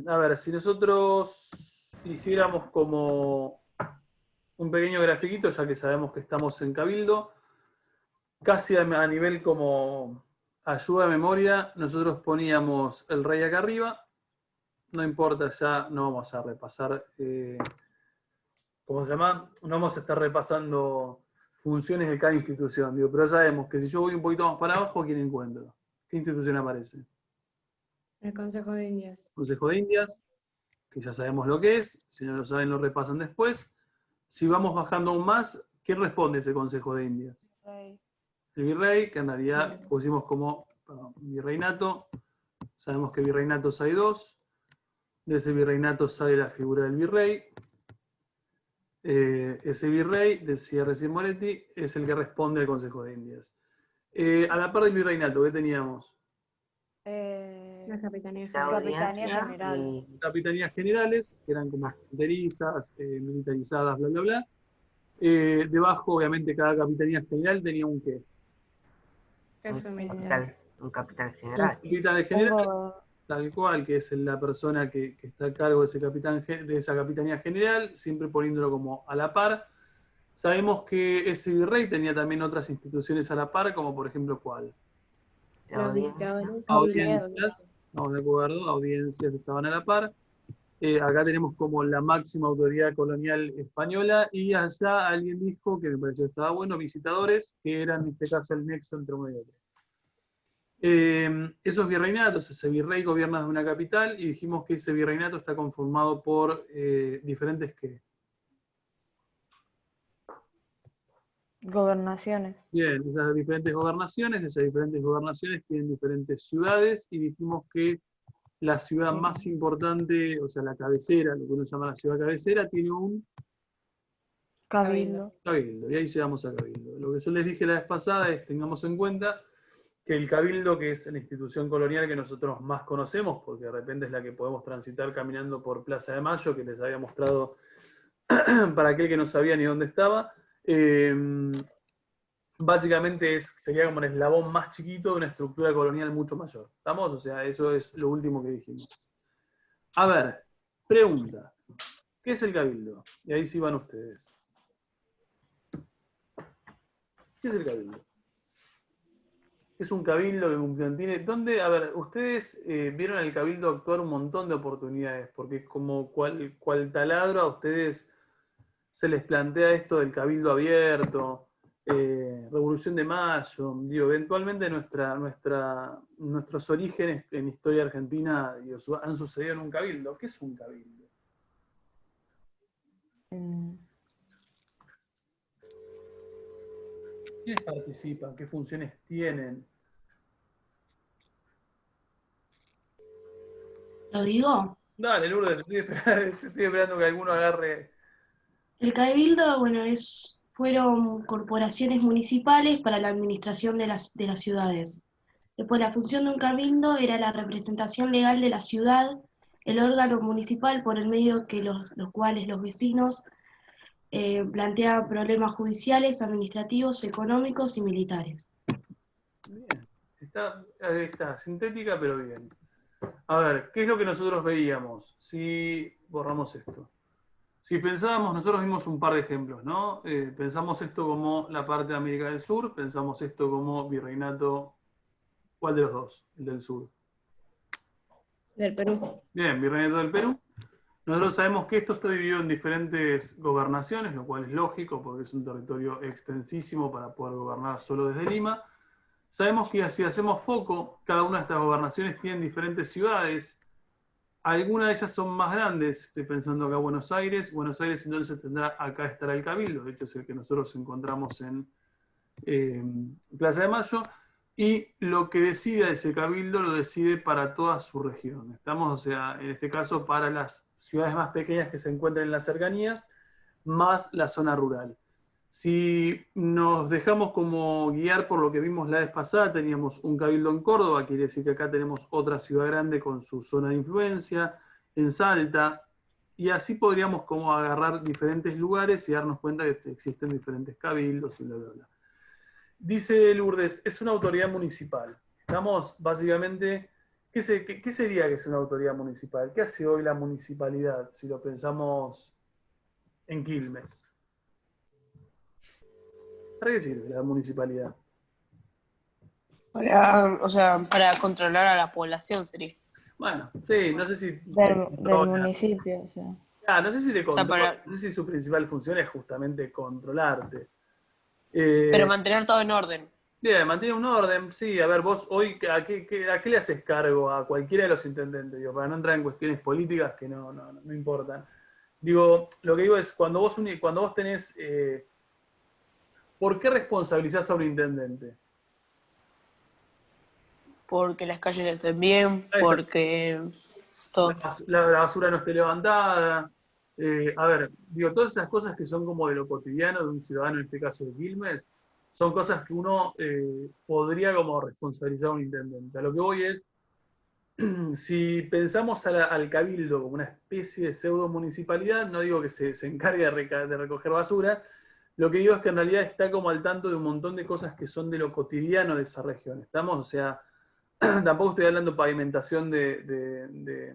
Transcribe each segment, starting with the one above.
A ver, si nosotros hiciéramos como un pequeño grafiquito, ya que sabemos que estamos en Cabildo, casi a nivel como ayuda de memoria, nosotros poníamos el rey acá arriba, no importa, ya no vamos a repasar, ¿cómo se llama? No vamos a estar repasando funciones de cada institución, digo, pero ya sabemos que si yo voy un poquito más para abajo, ¿quién encuentro? ¿Qué institución aparece? El Consejo de Indias. Consejo de Indias, que ya sabemos lo que es, si no lo saben lo repasan después. Si vamos bajando aún más, ¿quién responde a ese Consejo de Indias? Rey. El virrey, que en realidad pusimos como virreinato. Sabemos que virreinatos hay dos. De ese virreinato sale la figura del virrey. Ese virrey, decía recién Moretti, es el que responde al Consejo de Indias. A la par del virreinato, ¿qué teníamos? La Capitanía La General. audiencia General. Capitanías generales, que eran como fronterizas, militarizadas, bla, bla, bla. Debajo, obviamente, cada capitanía general tenía un qué. Jefe militar. un capitán Un general. capitán de general, tal cual, que es la persona que está a cargo de, ese capitán, de esa capitanía general, siempre poniéndolo como a la par. Sabemos que ese virrey tenía también otras instituciones a la par, como por ejemplo, ¿cuál? La Los audiencia. visitadores. Audiencias, estamos de acuerdo, audiencias estaban a la par. Acá tenemos como la máxima autoridad colonial española, y allá alguien dijo, que me pareció que estaba bueno, visitadores, que eran en este caso el nexo entre uno y otro. Esos virreinatos, ese virrey gobierna de una capital, y dijimos que ese virreinato está conformado por diferentes ¿qué? Gobernaciones. Bien, esas diferentes gobernaciones tienen diferentes ciudades, y dijimos que la ciudad más importante, o sea, la cabecera, lo que uno llama la ciudad cabecera, tiene un Cabildo. cabildo, y ahí llegamos a cabildo. Lo que yo les dije la vez pasada es, tengamos en cuenta que el cabildo, que es la institución colonial que nosotros más conocemos, porque de repente es la que podemos transitar caminando por Plaza de Mayo, que les había mostrado para aquel que no sabía ni dónde estaba, básicamente sería como el eslabón más chiquito de una estructura colonial mucho mayor. ¿Estamos? O sea, eso es lo último que dijimos. A ver, pregunta. ¿Qué es el cabildo? Y ahí sí van ustedes. ¿Qué es el cabildo? ¿Qué es un cabildo que tiene? ¿Dónde? A ver, ustedes vieron al cabildo actuar un montón de oportunidades, porque como cual taladro a ustedes se les plantea esto del cabildo abierto, Revolución de Mayo, digo, eventualmente nuestros orígenes en historia argentina, digo, han sucedido en un cabildo. ¿Qué es un cabildo? ¿Quiénes participan? ¿Qué funciones tienen? ¿Lo digo? Dale, Lourdes, estoy esperando que alguno agarre. El Cabildo, bueno, fueron corporaciones municipales para la administración de las ciudades. Después, la función de un cabildo era la representación legal de la ciudad, el órgano municipal por el medio que los cuales los vecinos planteaban problemas judiciales, administrativos, económicos y militares. Bien, está sintética, pero bien. A ver, ¿qué es lo que nosotros veíamos si borramos esto? Si pensábamos, nosotros vimos un par de ejemplos, ¿no? Pensamos esto como la parte de América del Sur, pensamos esto como virreinato. ¿Cuál de los dos? El del sur. Del Perú. Bien, virreinato del Perú. Nosotros sabemos que esto está dividido en diferentes gobernaciones, lo cual es lógico porque es un territorio extensísimo para poder gobernar solo desde Lima. Sabemos que si hacemos foco, cada una de estas gobernaciones tienen diferentes ciudades. Algunas de ellas son más grandes. Estoy pensando acá en Buenos Aires. Buenos Aires entonces tendrá, acá estará el Cabildo, de hecho es el que nosotros encontramos en Plaza de Mayo. Y lo que decida ese cabildo lo decide para toda su región. Estamos, o sea, en este caso para las ciudades más pequeñas que se encuentran en las cercanías, más la zona rural. Si nos dejamos como guiar por lo que vimos la vez pasada, teníamos un cabildo en Córdoba, quiere decir que acá tenemos otra ciudad grande con su zona de influencia, en Salta, y así podríamos como agarrar diferentes lugares y darnos cuenta que existen diferentes cabildos y bla, bla, bla. Dice Lourdes, es una autoridad municipal. Estamos básicamente, ¿qué sería que es una autoridad municipal? ¿Qué hace hoy la municipalidad si lo pensamos en Quilmes? ¿Para qué sirve la municipalidad? Para controlar a la población sería. Bueno, sí, no sé si Del municipio, o sea. no sé si te controla, para... no sé si su principal función es justamente controlarte. Pero mantener todo en orden. Bien, mantiene un orden, sí. A ver, vos hoy, ¿a qué le haces cargo a cualquiera de los intendentes? Digo, para no entrar en cuestiones políticas que no importan. Digo, lo que digo es, cuando vos tenés... ¿por qué responsabilizás a un intendente? Porque las calles estén bien, Ahí está. porque todo. La basura no esté levantada. A ver, digo, todas esas cosas que son como de lo cotidiano de un ciudadano, en este caso de Quilmes, son cosas que uno podría como responsabilizar a un intendente. A lo que voy es, si pensamos al cabildo como una especie de pseudo municipalidad, no digo que se encargue de recoger basura, lo que digo es que en realidad está como al tanto de un montón de cosas que son de lo cotidiano de esa región. ¿Estamos? O sea, tampoco estoy hablando de pavimentación de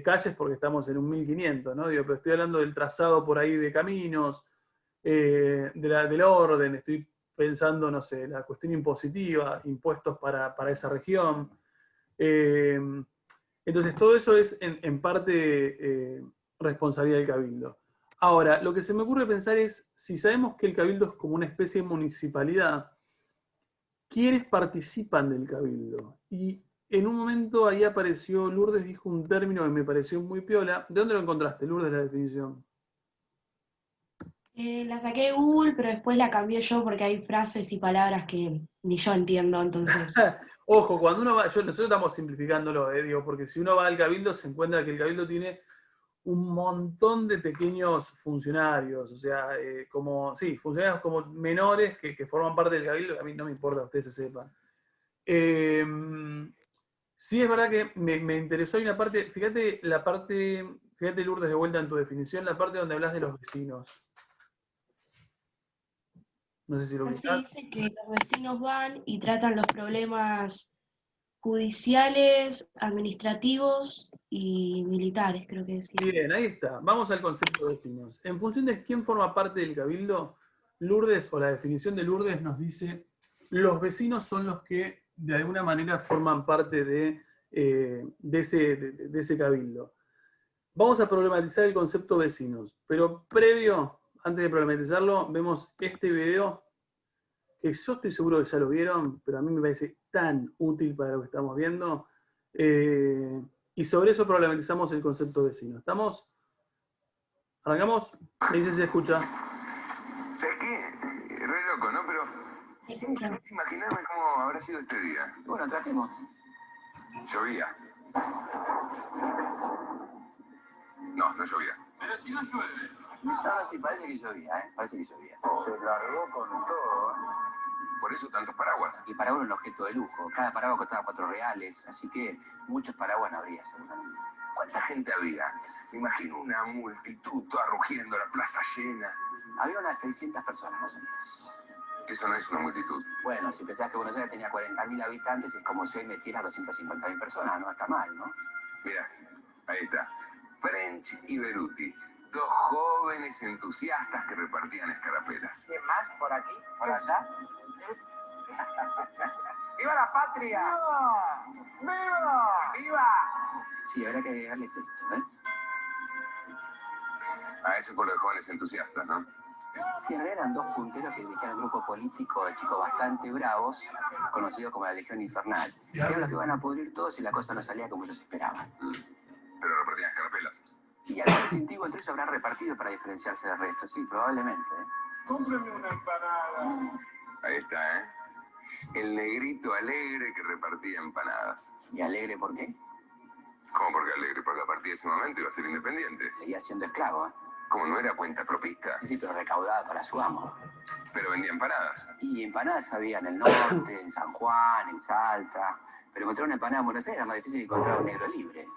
calles porque estamos en un 1500, ¿no? Digo, pero estoy hablando del trazado por ahí de caminos, del orden, estoy pensando, no sé, la cuestión impositiva, impuestos para esa región. Entonces, todo eso es en parte responsabilidad del cabildo. Ahora, lo que se me ocurre pensar es, si sabemos que el cabildo es como una especie de municipalidad, ¿quiénes participan del cabildo? Y en un momento ahí apareció, Lourdes dijo un término que me pareció muy piola. ¿De dónde lo encontraste, Lourdes, la definición? La saqué de Google, pero después la cambié yo porque hay frases y palabras que ni yo entiendo, entonces. Ojo, cuando uno va, nosotros estamos simplificándolo, digo, porque si uno va al cabildo se encuentra que el cabildo tiene un montón de pequeños funcionarios, o sea, funcionarios como menores que forman parte del cabildo, que a mí no me importa que ustedes se sepan. Sí es verdad que me interesó, hay una parte, fíjate Lourdes, de vuelta en tu definición, la parte donde hablas de los vecinos. No sé si lo Así ubicás. dice que los vecinos van y tratan los problemas judiciales, administrativos y militares, creo que decía. Bien, ahí está. Vamos al concepto de vecinos. En función de quién forma parte del cabildo, Lourdes, o la definición de Lourdes, nos dice, los vecinos son los que de alguna manera forman parte de ese cabildo. Vamos a problematizar el concepto vecinos, pero antes de problematizarlo, vemos este video, que yo estoy seguro que ya lo vieron, pero a mí me parece tan útil para lo que estamos viendo. Y sobre eso problematizamos el concepto vecino. ¿Estamos? ¿Arrancamos? Me dice si se escucha. ¿Sabes qué? Re loco, ¿no? Pero simplemente imaginarme cómo habrá sido este día. Bueno, tratemos. Llovía. No llovía. Pero si no llueve. No, sí, parece que llovía, ¿eh? Parece que llovía. Se largó con todo. Por eso tantos paraguas. Y paraguas era un objeto de lujo. Cada paraguas costaba 4 reales, así que muchos paraguas no habría, seguramente. ¿Cuánta gente había? Me imagino una multitud toda rugiendo, la plaza llena. Había unas 600 personas, más o menos. Eso no es una multitud. Bueno, si pensás que Buenos Aires tenía 40.000 habitantes, es como si hoy metieras 250.000 personas, no está mal, ¿no? Mira, ahí está. French y Beruti, dos jóvenes entusiastas que repartían escarapelas. ¿Quién más? ¿Por aquí? ¿Por allá? ¡Viva la patria! ¡Viva! ¡Viva! ¡Viva! Sí, habrá que agregarles esto, ¿eh? Eso por los jóvenes entusiastas, ¿no? Sí, en realidad eran dos punteros que dirigían un grupo político de chicos bastante bravos, conocido como la Legión Infernal. Eran los que iban a pudrir todo si la cosa no salía como ellos esperaban. Pero repartían escarapelas. Y algo distintivo entre ellos habrá repartido para diferenciarse del resto, sí, probablemente. Cómprame una empanada. Ahí está, ¿eh? El negrito alegre que repartía empanadas. ¿Y alegre por qué? ¿Cómo porque alegre? Porque a partir de ese momento iba a ser independiente. Seguía siendo esclavo, ¿eh? Como no era cuenta propista. Sí, pero recaudada para su amo. Pero vendía empanadas. Y empanadas había en el norte, en San Juan, en Salta. Pero encontrar una empanada en Buenos Aires era más difícil que encontrar un negro libre.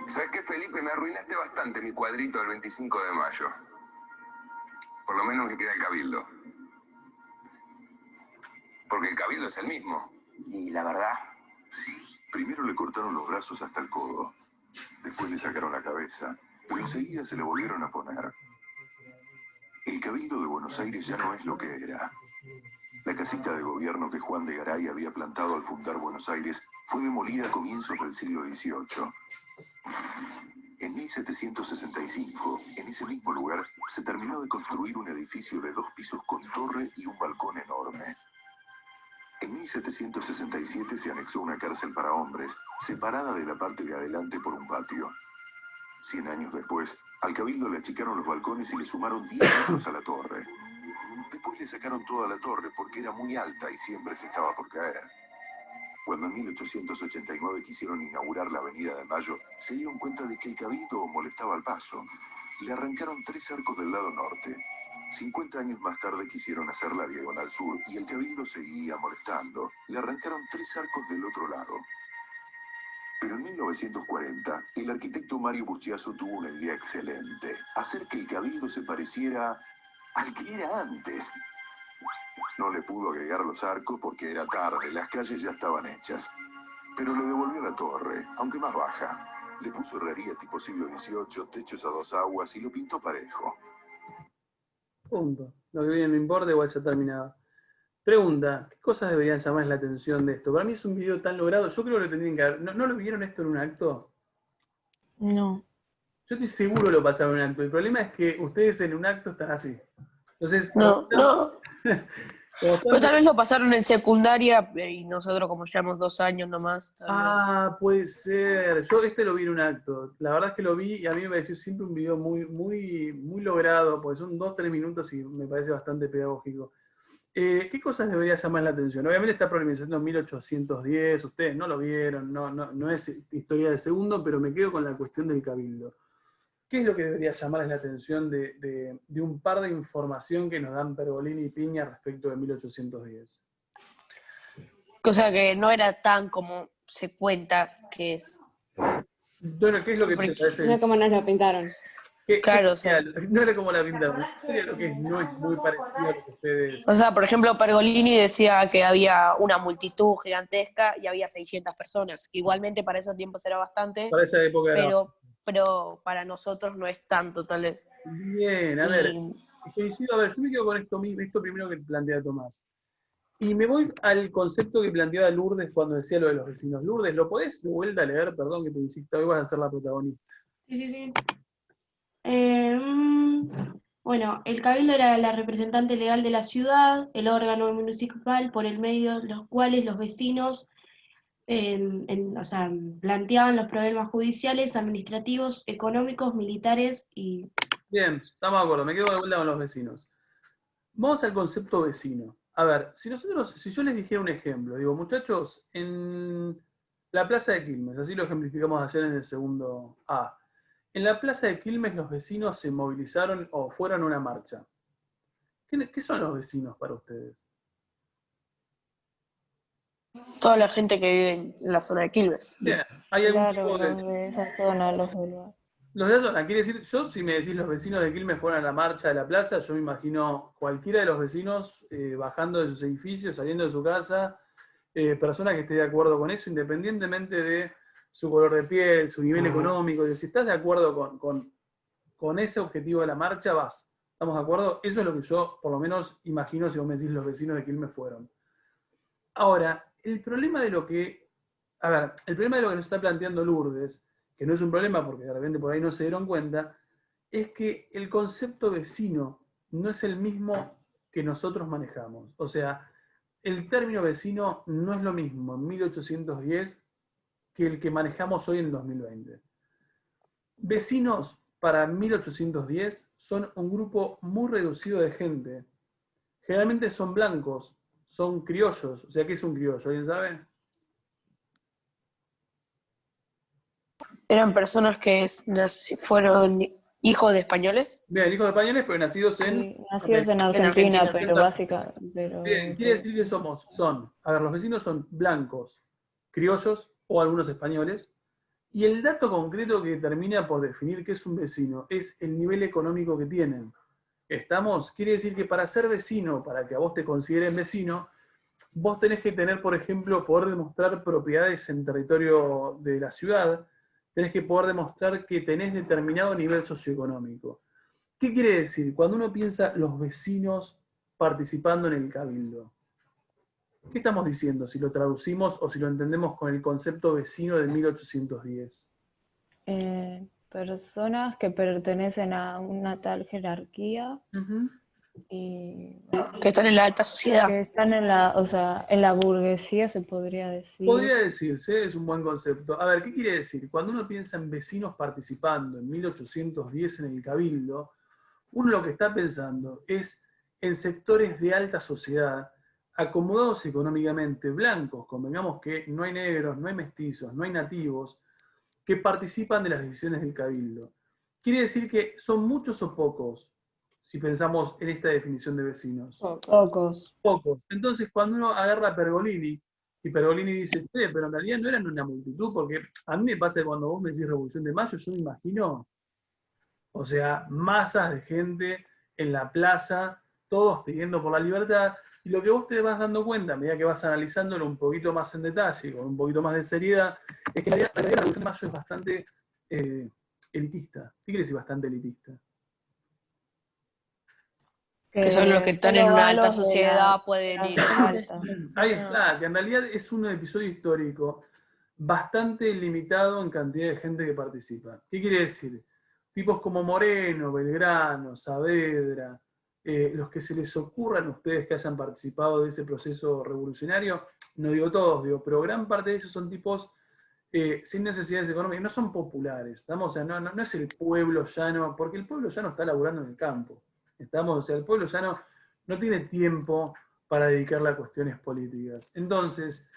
¿Sabes qué, Felipe? Me arruinaste bastante mi cuadrito del 25 de mayo. Por lo menos me queda el cabildo. Porque el cabildo es el mismo. Y la verdad, Primero le cortaron los brazos hasta el codo. Después le sacaron la cabeza. Pero enseguida se le volvieron a poner. El Cabildo de Buenos Aires ya no es lo que era. La casita de gobierno que Juan de Garay había plantado al fundar Buenos Aires fue demolida a comienzos del siglo XVIII. En 1765, en ese mismo lugar, se terminó de construir un edificio de 2 pisos con torre y un balcón enorme. En 1767 se anexó una cárcel para hombres, separada de la parte de adelante por un patio. 100 años después, al Cabildo le achicaron los balcones y le sumaron 10 metros a la torre. Después le sacaron toda la torre porque era muy alta y siempre se estaba por caer. Cuando en 1889 quisieron inaugurar la Avenida de Mayo, se dieron cuenta de que el Cabildo molestaba al paso. Le arrancaron 3 arcos del lado norte. 50 años más tarde quisieron hacer la Diagonal Sur y el Cabildo seguía molestando. Le arrancaron 3 arcos del otro lado. Pero en 1940, el arquitecto Mario Bucciaso tuvo una idea excelente: hacer que el Cabildo se pareciera al que era antes. No le pudo agregar los arcos porque era tarde, las calles ya estaban hechas. Pero le devolvió la torre, aunque más baja. Le puso herrería tipo siglo XVIII, techos a 2 aguas y lo pintó parejo. Punto. Lo que viene no importa, igual ya terminaba. Pregunta, ¿qué cosas deberían llamar la atención de esto? Para mí es un video tan logrado, yo creo que lo tendrían que haber. ¿No lo vieron esto en un acto? No. Yo estoy seguro lo pasaron en un acto. El problema es que ustedes en un acto están así. Entonces, No. como Pero tal vez lo pasaron en secundaria y nosotros como llevamos 2 años nomás. Tal vez. Ah, puede ser. Yo lo vi en un acto. La verdad es que lo vi y a mí me pareció siempre un video muy logrado, porque son 2-3 minutos y me parece bastante pedagógico. ¿Qué cosas debería llamar la atención? Obviamente está pronunciando en 1810, ustedes no lo vieron, no es historia del segundo, pero me quedo con la cuestión del Cabildo. ¿Qué es lo que debería llamar la atención de un par de información que nos dan Pergolini y Piña respecto de 1810? Cosa que no era tan como se cuenta que es. Bueno, ¿qué es lo que te parece? No como nos lo pintaron. Claro, o sea. No era como la pintaron. Lo que no es muy parecido a lo que ustedes... O sea, por ejemplo, Pergolini decía que había una multitud gigantesca y había 600 personas, que igualmente para esos tiempos era bastante, Para esa época era... pero para nosotros no es tanto, tal vez. Bien, a ver, coincido, a ver, yo me quedo con esto primero que plantea Tomás. Y me voy al concepto que planteaba Lourdes cuando decía lo de los vecinos. Lourdes, ¿lo podés de vuelta a leer? Perdón que te insisto, hoy vas a ser la protagonista. Sí. Bueno, el Cabildo era la representante legal de la ciudad, el órgano municipal por el medio de los cuales los vecinos planteaban los problemas judiciales, administrativos, económicos, militares y... Bien, estamos de acuerdo, me quedo de vuelta con los vecinos. Vamos al concepto vecino. A ver, si yo les dijera un ejemplo, digo, muchachos, en la Plaza de Quilmes, así lo ejemplificamos ayer en el segundo A. En la Plaza de Quilmes los vecinos se movilizaron o fueron a una marcha. ¿Qué son los vecinos para ustedes? Toda la gente que vive en la zona de Quilmes. Bien, hay algún Claro, tipo de... los de esa zona, los de la... Los de esa zona, quiere decir, yo si me decís los vecinos de Quilmes fueron a la marcha de la plaza, yo me imagino cualquiera de los vecinos bajando de sus edificios, saliendo de su casa, persona que esté de acuerdo con eso, independientemente de su color de piel, su nivel económico. Si estás de acuerdo con ese objetivo de la marcha, vas. ¿Estamos de acuerdo? Eso es lo que yo, por lo menos, imagino si vos me decís los vecinos de Quilmes fueron. Ahora, el problema de lo que nos está planteando Lourdes, que no es un problema porque de repente por ahí no se dieron cuenta, es que el concepto vecino no es el mismo que nosotros manejamos. O sea, el término vecino no es lo mismo en 1810 que el que manejamos hoy en 2020. Vecinos para 1810 son un grupo muy reducido de gente. Generalmente son blancos, son criollos. O sea, ¿qué es un criollo? ¿Alguien sabe? Eran personas que fueron hijos de españoles. Bien, hijos de españoles, pero nacidos en... Sí, nacidos en Argentina, Argentina. pero básicamente... Bien, quiere decir que los vecinos son blancos, criollos o algunos españoles, y el dato concreto que termina por definir qué es un vecino es el nivel económico que tienen. Quiere decir que para ser vecino, para que a vos te consideren vecino, vos tenés que tener, por ejemplo, poder demostrar propiedades en territorio de la ciudad, tenés que poder demostrar que tenés determinado nivel socioeconómico. ¿Qué quiere decir? Cuando uno piensa los vecinos participando en el cabildo, ¿qué estamos diciendo si lo traducimos o si lo entendemos con el concepto vecino de 1810? Personas que pertenecen a una tal jerarquía Ujú. y Que están en la alta sociedad. que están en la, o sea, en la burguesía, se podría decir. Podría decirse, es un buen concepto. A ver, ¿qué quiere decir? Cuando uno piensa en vecinos participando en 1810 en el cabildo, uno lo que está pensando es en sectores de alta sociedad, acomodados económicamente, blancos, convengamos que no hay negros, no hay mestizos, no hay nativos, que participan de las decisiones del cabildo. Quiere decir que son muchos o pocos, si pensamos en esta definición de vecinos. Pocos. Pocos. Entonces, cuando uno agarra a Pergolini, y Pergolini dice, pero en realidad no eran una multitud, porque a mí me pasa que cuando vos me decís Revolución de Mayo, yo me imagino, o sea, masas de gente en la plaza, todos pidiendo por la libertad, y lo que vos te vas dando cuenta, a medida que vas analizándolo un poquito más en detalle, con un poquito más de seriedad, es que en realidad la Revolución de Mayo es bastante elitista. ¿Qué quiere decir bastante elitista? Que son los que están en solo una van alta los de sociedad, la pueden ir. alta. Ahí está, que en realidad es un episodio histórico bastante limitado en cantidad de gente que participa. ¿Qué quiere decir? Tipos como Moreno, Belgrano, Saavedra, los que se les ocurran a ustedes que hayan participado de ese proceso revolucionario, no digo todos, digo, pero gran parte de ellos son tipos sin necesidades económicas, no son populares, ¿estamos? O sea, no es el pueblo llano, porque el pueblo llano está laburando en el campo. ¿Estamos? O sea, el pueblo llano no tiene tiempo para dedicarle a cuestiones políticas. Entonces,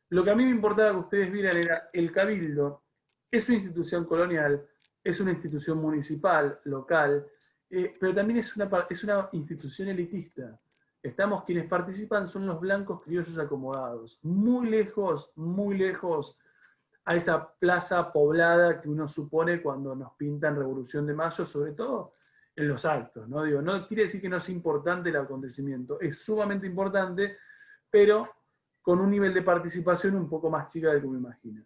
lo que a mí me importaba que ustedes vieran era el cabildo, es una institución colonial, es una institución municipal, local, pero también es una institución elitista. Estamos, quienes participan son los blancos criollos acomodados, muy lejos a esa plaza poblada que uno supone cuando nos pintan Revolución de Mayo, sobre todo en los actos, ¿no? Digo, no quiere decir que no sea importante el acontecimiento, es sumamente importante, pero con un nivel de participación un poco más chica de lo que me imagino.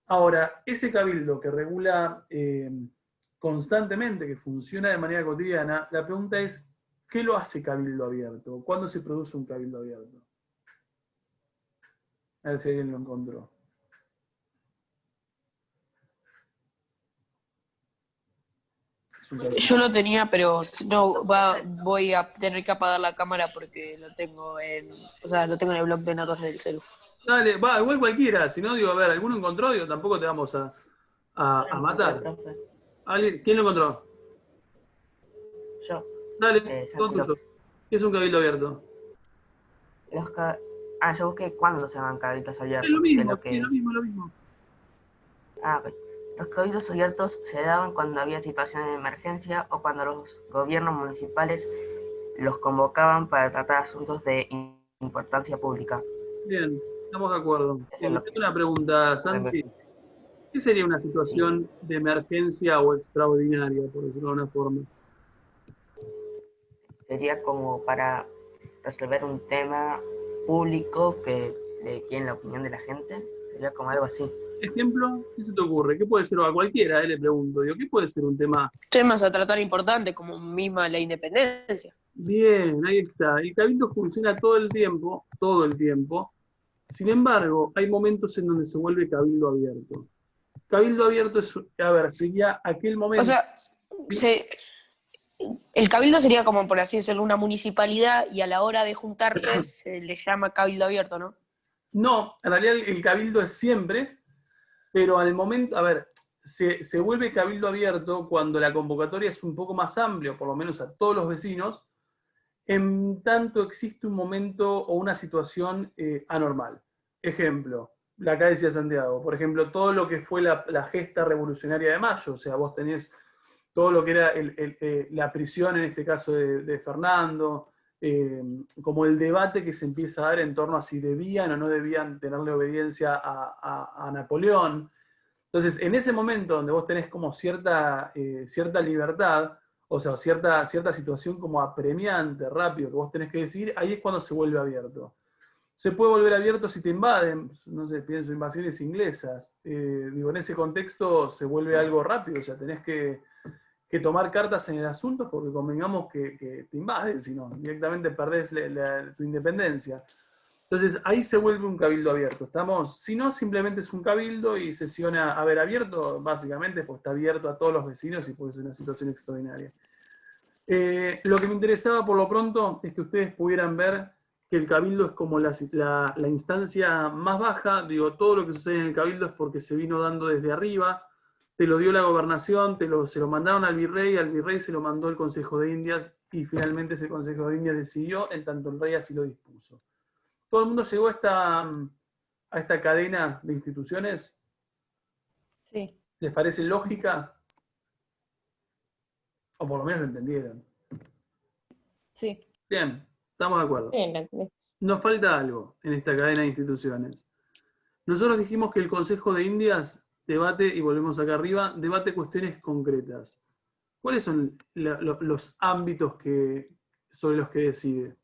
Ahora, ese cabildo que regula constantemente, que funciona de manera cotidiana, la pregunta es, ¿qué lo hace cabildo abierto? ¿Cuándo se produce un cabildo abierto? A ver si alguien lo encontró. Yo lo tenía, pero si no, voy a tener que apagar la cámara porque lo tengo lo tengo en el blog de notas del celu. Dale, va, igual cualquiera, si no, digo, a ver, ¿alguno encontró? Digo, tampoco te vamos a matar. ¿Quién lo encontró? Yo. Dale, todo tuyo. ¿Qué es un cabildo abierto? Yo busqué cuándo se llaman cabildos abiertos. Es lo mismo. Ok. Los cabildos abiertos se daban cuando había situaciones de emergencia o cuando los gobiernos municipales los convocaban para tratar asuntos de importancia pública. Bien, estamos de acuerdo. Tengo una pregunta, Santi. ¿Qué sería una situación de emergencia o extraordinaria, por decirlo de alguna forma? Sería como para resolver un tema público que le quiere la opinión de la gente. Sería como algo así. ¿Ejemplo? ¿Qué se te ocurre? ¿Qué puede ser? O a cualquiera, le pregunto. Digo, ¿qué puede ser un tema? Temas a tratar importantes, como misma la independencia. Bien, ahí está. El cabildo funciona todo el tiempo. Sin embargo, hay momentos en donde se vuelve cabildo abierto. Cabildo abierto es, sería aquel momento... O sea, el cabildo sería como, por así decirlo, una municipalidad y a la hora de juntarse se le llama cabildo abierto, ¿no? No, en realidad el cabildo es siempre, pero al momento, se vuelve cabildo abierto cuando la convocatoria es un poco más amplia, por lo menos a todos los vecinos, en tanto existe un momento o una situación anormal. Ejemplo, acá decía Santiago, por ejemplo, todo lo que fue la gesta revolucionaria de Mayo, o sea, vos tenés todo lo que era la prisión, en este caso de Fernando, como el debate que se empieza a dar en torno a si debían o no debían tenerle obediencia a Napoleón. Entonces, en ese momento donde vos tenés como cierta libertad, o sea, cierta situación como apremiante, rápido, que vos tenés que decidir, ahí es cuando se vuelve abierto. Se puede volver abierto si te invaden, no sé, pienso invasiones inglesas. Digo, en ese contexto se vuelve algo rápido, o sea, tenés que tomar cartas en el asunto porque convengamos que te invaden, si no, directamente perdés tu independencia. Entonces, ahí se vuelve un cabildo abierto. ¿Estamos? Si no, simplemente es un cabildo y sesiona a ver abierto, básicamente, pues está abierto a todos los vecinos y puede ser una situación extraordinaria. Lo que me interesaba por lo pronto es que ustedes pudieran ver que el cabildo es como la instancia más baja. Digo, todo lo que sucede en el cabildo es porque se vino dando desde arriba. Te lo dio la gobernación, se lo mandaron al virrey se lo mandó el Consejo de Indias y finalmente ese Consejo de Indias decidió en tanto el rey así lo dispuso. ¿Todo el mundo llegó a esta cadena de instituciones? Sí, ¿Les parece lógica? O por lo menos lo entendieron. sí. Bien, estamos de acuerdo. Bien, la entendí. Nos falta algo en esta cadena de instituciones. Nosotros dijimos que el Consejo de Indias debate, y volvemos acá arriba, debate cuestiones concretas. ¿Cuáles son los ámbitos sobre los que decide?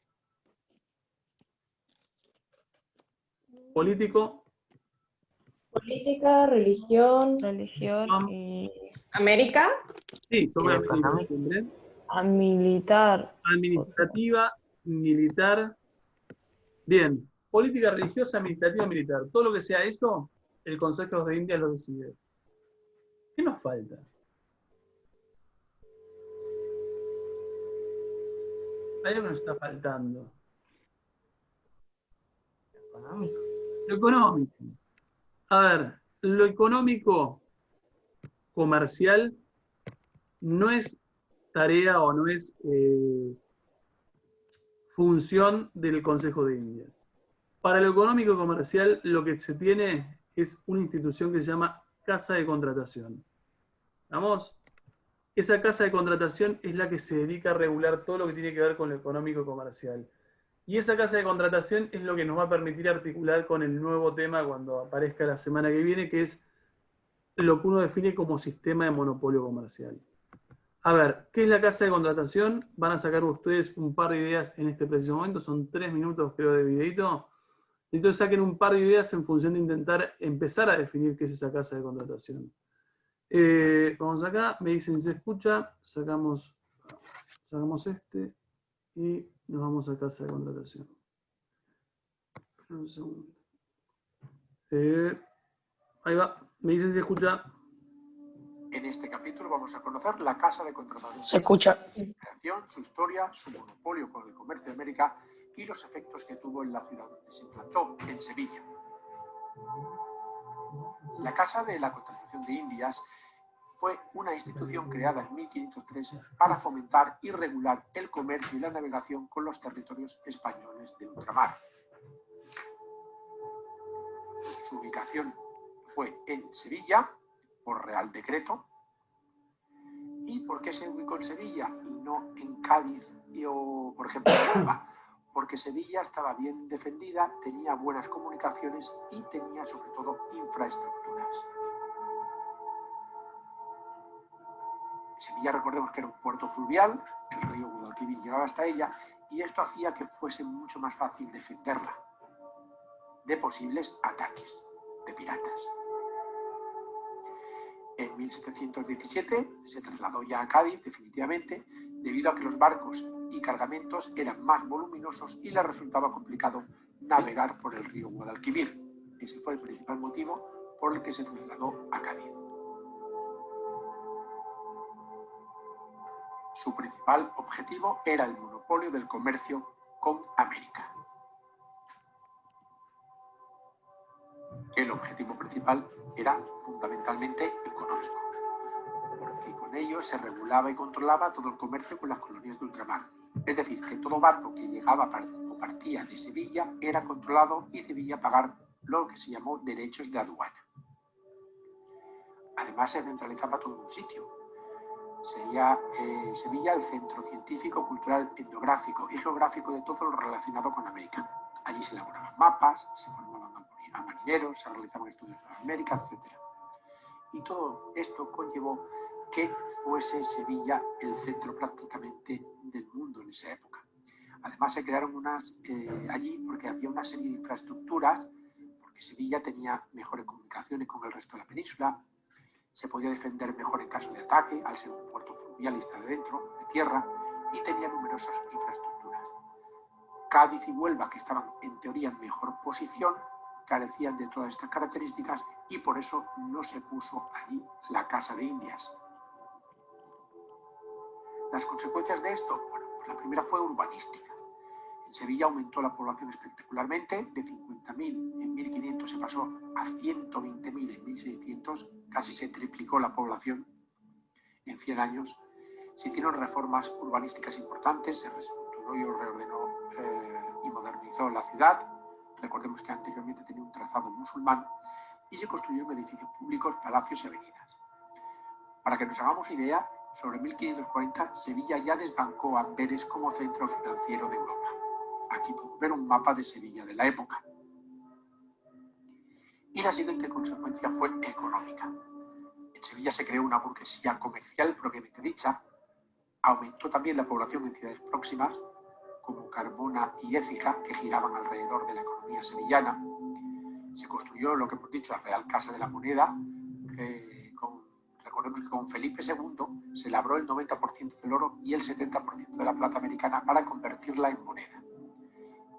Político, Política, religión, Religión y América. sí, sobre Y América económico. siempre. a militar. Administrativa, militar. Bien, política religiosa, administrativa, militar. Todo lo que sea eso, el Consejo de Indias lo decide. ¿Qué nos falta? Hay algo que nos está faltando. Económico. Lo económico. A ver, lo económico comercial no es tarea o no es función del Consejo de Indias. Para lo económico comercial lo que se tiene es una institución que se llama Casa de Contratación. ¿Vamos? Esa casa de contratación es la que se dedica a regular todo lo que tiene que ver con lo económico comercial. Y esa casa de contratación es lo que nos va a permitir articular con el nuevo tema cuando aparezca la semana que viene, que es lo que uno define como sistema de monopolio comercial. A ver, ¿qué es la casa de contratación? Van a sacar ustedes un par de ideas en este preciso momento, son 3 minutos creo de videito. Entonces saquen un par de ideas en función de intentar empezar a definir qué es esa casa de contratación. Vamos acá, me dicen si se escucha, sacamos este y nos vamos a casa de contratación. Un segundo. Ahí va, me dicen si se escucha. En este capítulo vamos a conocer la Casa de Contratación. Se escucha. Su creación, su historia, su monopolio con el comercio de América y los efectos que tuvo en la ciudad donde se implantó, en Sevilla. La Casa de la Contratación de Indias fue una institución creada en 1503 para fomentar y regular el comercio y la navegación con los territorios españoles de ultramar. Su ubicación fue en Sevilla, por Real Decreto. ¿Y por qué se ubicó en Sevilla y no en Cádiz o, por ejemplo, en Huelva? Porque Sevilla estaba bien defendida, tenía buenas comunicaciones y tenía sobre todo infraestructuras. Sevilla, recordemos que era un puerto fluvial, el río Guadalquivir llegaba hasta ella y esto hacía que fuese mucho más fácil defenderla de posibles ataques de piratas. En 1717 se trasladó ya a Cádiz definitivamente debido a que los barcos y cargamentos eran más voluminosos y le resultaba complicado navegar por el río Guadalquivir. Ese fue el principal motivo por el que se trasladó a Cádiz. Su principal objetivo era el monopolio del comercio con América. El objetivo principal era fundamentalmente económico, porque con ello se regulaba y controlaba todo el comercio con las colonias de ultramar. Es decir, que todo barco que llegaba o partía de Sevilla era controlado y debía pagar lo que se llamó derechos de aduana. Además se centralizaba todo en un sitio. Sería Sevilla el centro científico, cultural, etnográfico y geográfico de todo lo relacionado con América. Allí se elaboraban mapas, se formaban a marineros, se realizaban estudios de América, etc. Y todo esto conllevó que fuese Sevilla el centro prácticamente del mundo en esa época. Además se crearon unas allí porque había una serie de infraestructuras, porque Sevilla tenía mejores comunicaciones con el resto de la península, se podía defender mejor en caso de ataque, al ser un puerto fluvial y estar dentro, de tierra, y tenía numerosas infraestructuras. Cádiz y Huelva, que estaban en teoría en mejor posición, carecían de todas estas características y por eso no se puso allí la Casa de Indias. Las consecuencias de esto, bueno, pues la primera fue urbanística. En Sevilla aumentó la población espectacularmente, de 50.000 en 1500 se pasó a 120.000 en 1600, casi se triplicó la población en 100 años. Se hicieron reformas urbanísticas importantes, se reestructuró y reordenó y modernizó la ciudad. Recordemos que anteriormente tenía un trazado musulmán y se construyeron edificios públicos, palacios y avenidas. Para que nos hagamos idea, sobre 1540 Sevilla ya desbancó a Amberes como centro financiero de Europa. Aquí podemos ver un mapa de Sevilla de la época. Y la siguiente consecuencia fue económica. En Sevilla se creó una burguesía comercial propiamente dicha, aumentó también la población en ciudades próximas, como Carmona y Écija, que giraban alrededor de la economía sevillana. Se construyó lo que hemos dicho, la Real Casa de la Moneda, recordemos que con Felipe II se labró el 90% del oro y el 70% de la plata americana para convertirla en moneda.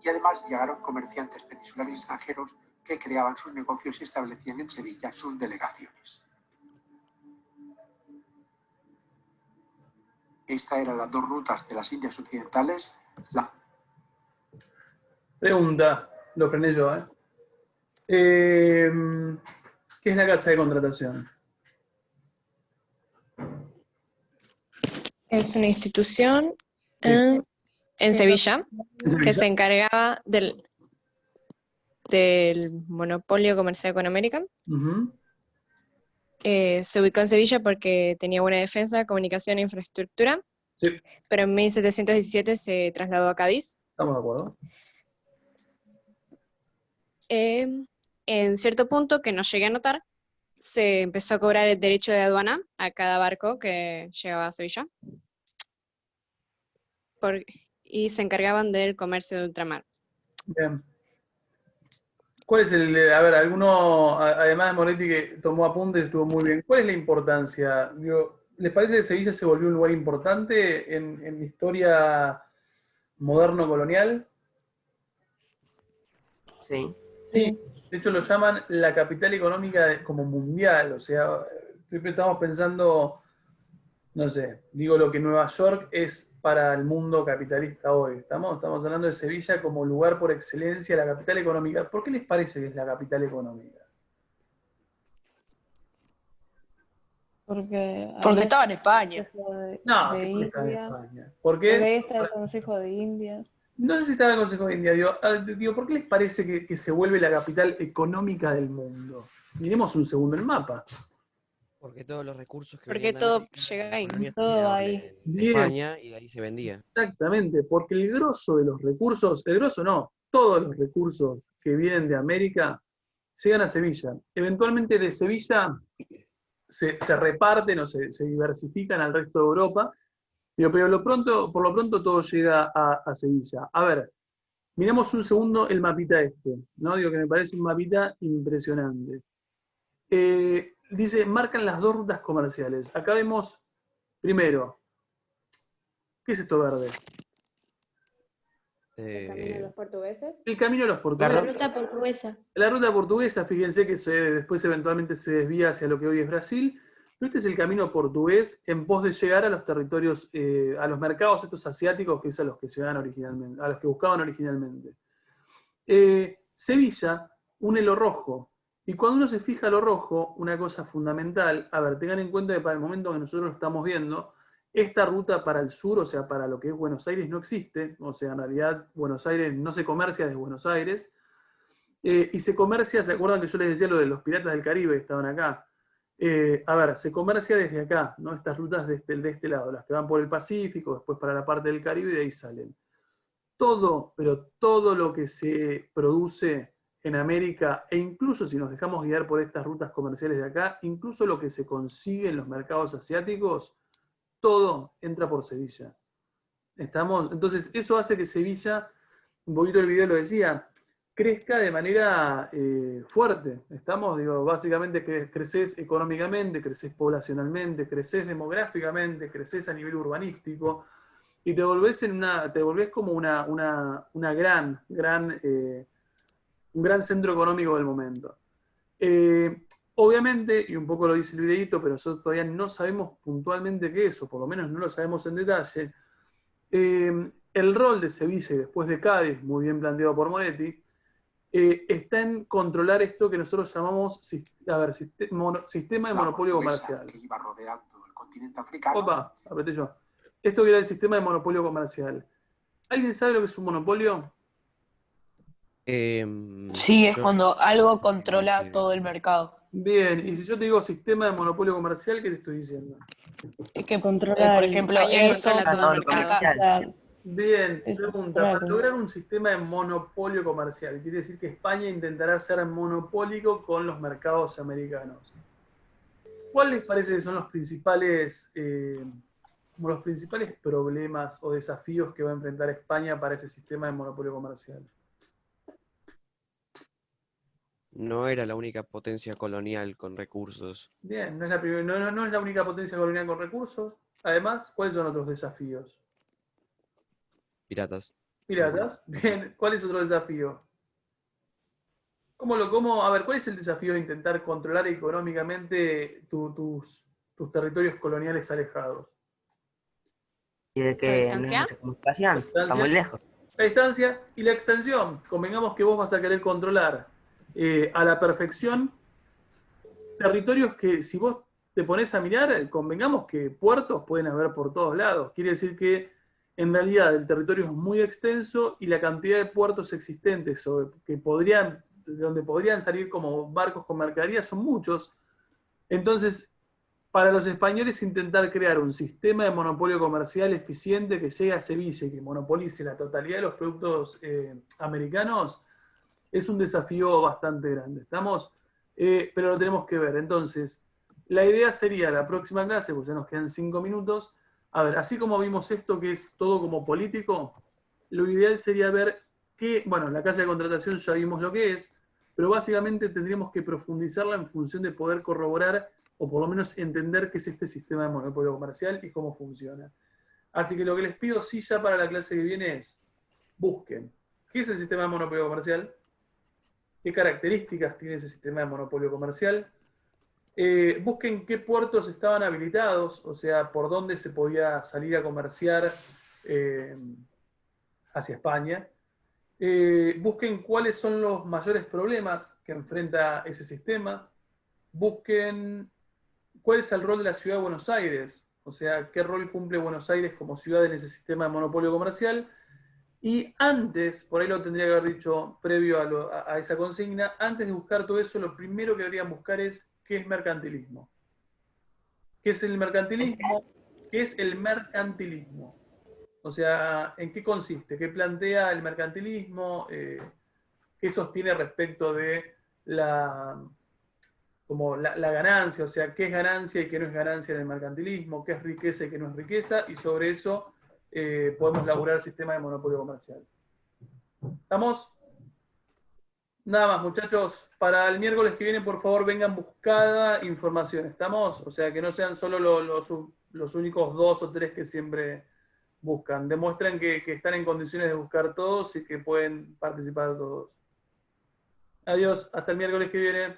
Y además llegaron comerciantes peninsulares y extranjeros que creaban sus negocios y establecían en Sevilla sus delegaciones. Estas eran las dos rutas de las Indias Occidentales. Pregunta, lo frené yo, ¿Qué es la casa de contratación? Es una institución en Sevilla que se encargaba del monopolio comercial con América. Se ubicó en Sevilla porque tenía buena defensa, comunicación e infraestructura, pero en 1717 se trasladó a Cádiz. Estamos de acuerdo. En cierto punto, que no llegué a notar, se empezó a cobrar el derecho de aduana a cada barco que llegaba a Sevilla. Y se encargaban del comercio de ultramar. Bien. ¿Cuál es a ver, alguno, además de Moretti que tomó apuntes, estuvo muy bien, ¿cuál es la importancia? Digo, ¿les parece que Sevilla se volvió un lugar importante en la historia moderno-colonial? Sí. Sí, de hecho lo llaman la capital económica como mundial, o sea, siempre estamos pensando, no sé, digo lo que Nueva York es para el mundo capitalista hoy. Estamos hablando de Sevilla como lugar por excelencia, la capital económica. ¿Por qué les parece que es la capital económica? Porque estaba en España. No, de ¿por qué está en India. España? Porque ahí está el Consejo de Indias. No sé si estaba en el Consejo de India. Digo, ¿por qué les parece que se vuelve la capital económica del mundo? Miremos un segundo el mapa. Porque todos los recursos que Porque venían de todo América, llega ahí. venían Todo ahí. en España y de ahí se vendía. Exactamente, porque el grosso de los recursos, el grosso no, todos los recursos que vienen de América llegan a Sevilla. Eventualmente de Sevilla se reparten o se diversifican al resto de Europa, pero por lo pronto todo llega a Sevilla. A ver, miremos un segundo el mapita ¿no? Digo que me parece un mapita impresionante. Dice, marcan las dos rutas comerciales. Acá vemos, primero, ¿qué es esto verde? ¿El camino de los portugueses? El camino de los portugueses. La ruta portuguesa. La ruta portuguesa, fíjense que después eventualmente se desvía hacia lo que hoy es Brasil, pero este es el camino portugués en pos de llegar a los territorios, a los mercados estos asiáticos, que es a los que llegaban originalmente, a los que buscaban originalmente. Sevilla une lo rojo, y cuando uno se fija lo rojo, una cosa fundamental, a ver, tengan en cuenta que para el momento que nosotros lo estamos viendo, esta ruta para el sur, o sea, para lo que es Buenos Aires, no existe, o sea, en realidad Buenos Aires no se comercia desde Buenos Aires, y se comercia, ¿se acuerdan que yo les decía lo de los piratas del Caribe que estaban acá? A ver, se comercia desde acá, ¿no? Estas rutas de este lado, las que van por el Pacífico, después para la parte del Caribe y de ahí salen. Todo, pero todo lo que se produce en América, e incluso si nos dejamos guiar por estas rutas comerciales de acá, incluso lo que se consigue en los mercados asiáticos, todo entra por Sevilla. ¿Estamos? Entonces, eso hace que Sevilla, un poquito el video lo decía, crezca de manera fuerte. ¿Estamos? Digo, básicamente que creces económicamente, creces poblacionalmente, creces demográficamente, creces a nivel urbanístico, y te volvés como un gran centro económico del momento. Obviamente, y un poco lo dice el videito, pero nosotros todavía no sabemos puntualmente qué es, o por lo menos no lo sabemos en detalle. El rol de Sevilla, y después de Cádiz, muy bien planteado por Moretti, está en controlar esto que nosotros llamamos sistema de monopolio comercial. Que iba rodeando el continente africano. Opa, apreté yo. Esto que era el sistema de monopolio comercial. ¿Alguien sabe lo que es un monopolio? Sí, es cuando algo controla todo el mercado. Bien, y si yo te digo sistema de monopolio comercial, ¿qué te estoy diciendo? Es que, Controla por el- ejemplo, Ahí eso controla todo el acá. Bien, Es pregunta, claro. para lograr un sistema de monopolio comercial, quiere decir que España intentará ser monopólico con los mercados americanos. ¿Cuáles les parece que son los principales problemas o desafíos que va a enfrentar España para ese sistema de monopolio comercial? No era la única potencia colonial con recursos. Bien, no es la única potencia colonial con recursos. Además, ¿cuáles son otros desafíos? Piratas. Piratas. Bien, ¿cuál es otro desafío? ¿Cuál es el desafío de intentar controlar económicamente tus territorios coloniales alejados? Y de ¿La que no hay distancia? mucha comunicación, está Distancia. muy lejos. La distancia y la extensión. Convengamos que vos vas a querer controlar a la perfección territorios que, si vos te pones a mirar, convengamos que puertos pueden haber por todos lados. Quiere decir que en realidad el territorio es muy extenso y la cantidad de puertos existentes donde podrían salir como barcos con mercadería son muchos. Entonces, para los españoles intentar crear un sistema de monopolio comercial eficiente que llegue a Sevilla y que monopolice la totalidad de los productos americanos es un desafío bastante grande. ¿Estamos? Pero lo tenemos que ver. Entonces, la idea sería la próxima clase, pues ya nos quedan 5 minutos. A ver, así como vimos esto que es todo como político, lo ideal sería ver la clase de contratación ya vimos lo que es, pero básicamente tendríamos que profundizarla en función de poder corroborar o por lo menos entender qué es este sistema de monopolio comercial y cómo funciona. Así que lo que les pido sí ya para la clase que viene es, busquen qué es el sistema de monopolio comercial, qué características tiene ese sistema de monopolio comercial, busquen qué puertos estaban habilitados, o sea, por dónde se podía salir a comerciar hacia España, busquen cuáles son los mayores problemas que enfrenta ese sistema, busquen cuál es el rol de la ciudad de Buenos Aires, o sea, qué rol cumple Buenos Aires como ciudad en ese sistema de monopolio comercial. Y antes, por ahí lo tendría que haber dicho previo a esa consigna, antes de buscar todo eso, lo primero que deberían buscar es qué es mercantilismo. ¿Qué es el mercantilismo? ¿Qué es el mercantilismo? O sea, ¿en qué consiste? ¿Qué plantea el mercantilismo? ¿Qué sostiene respecto de la ganancia? O sea, ¿qué es ganancia y qué no es ganancia en el mercantilismo? ¿Qué es riqueza y qué no es riqueza? Y sobre eso podemos laburar el sistema de monopolio comercial. ¿Estamos? Nada más, muchachos. Para el miércoles que viene, por favor, vengan buscada información. ¿Estamos? O sea, que no sean solo los únicos 2 o 3 que siempre buscan. Demuestren que están en condiciones de buscar todos y que pueden participar todos. Adiós, hasta el miércoles que viene.